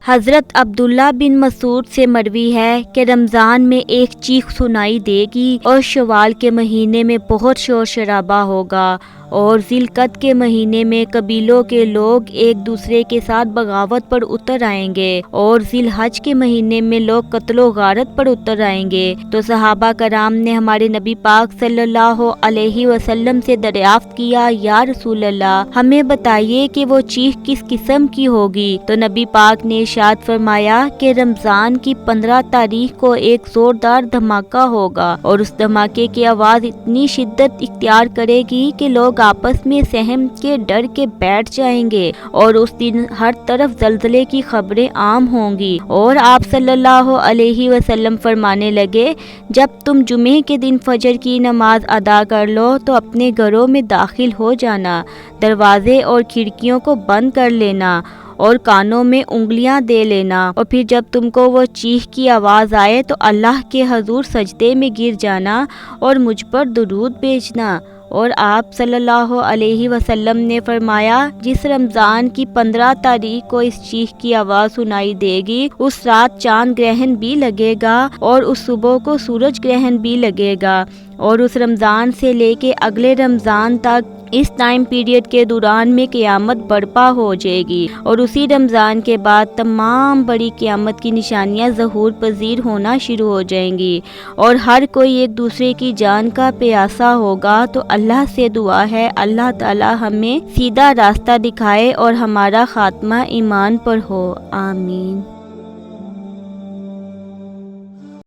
حضرت عبداللہ بن مسعود سے مروی ہے کہ رمضان میں ایک چیخ سنائی دے گی اور شوال کے مہینے میں بہت شور شرابہ ہوگا، اور ذی القعدہ کے مہینے میں قبیلوں کے لوگ ایک دوسرے کے ساتھ بغاوت پر اتر آئیں گے، اور ذی الحج کے مہینے میں لوگ قتل و غارت پر اتر آئیں گے۔ تو صحابہ کرام نے ہمارے نبی پاک صلی اللہ علیہ وسلم سے دریافت کیا، یا رسول اللہ، ہمیں بتائیے کہ وہ چیخ کس قسم کی ہوگی؟ تو نبی پاک نے ارشاد فرمایا کہ رمضان کی 15 تاریخ کو ایک زوردار دھماکہ ہوگا، اور اس دھماکے کی آواز اتنی شدت اختیار کرے گی کہ لوگ آپس میں سہم کے ڈر کے بیٹھ جائیں گے، اور اس دن ہر طرف زلزلے کی خبریں عام ہوں گی۔ اور آپ صلی اللہ علیہ وسلم فرمانے لگے، جب تم جمعے کے دن فجر کی نماز ادا کر لو تو اپنے گھروں میں داخل ہو جانا، دروازے اور کھڑکیوں کو بند کر لینا اور کانوں میں انگلیاں دے لینا، اور پھر جب تم کو وہ چیخ کی آواز آئے تو اللہ کے حضور سجدے میں گر جانا اور مجھ پر درود بھیجنا۔ اور آپ صلی اللہ علیہ وسلم نے فرمایا، جس رمضان کی 15 تاریخ کو اس چیخ کی آواز سنائی دے گی، اس رات چاند گرہن بھی لگے گا اور اس صبح کو سورج گرہن بھی لگے گا، اور اس رمضان سے لے کے اگلے رمضان تک اس ٹائم پیریڈ کے دوران میں قیامت برپا ہو جائے گی، اور اسی رمضان کے بعد تمام بڑی قیامت کی نشانیاں ظہور پذیر ہونا شروع ہو جائیں گی، اور ہر کوئی ایک دوسرے کی جان کا پیاسا ہوگا۔ تو اللہ سے دعا ہے اللہ تعالی ہمیں سیدھا راستہ دکھائے اور ہمارا خاتمہ ایمان پر ہو، آمین۔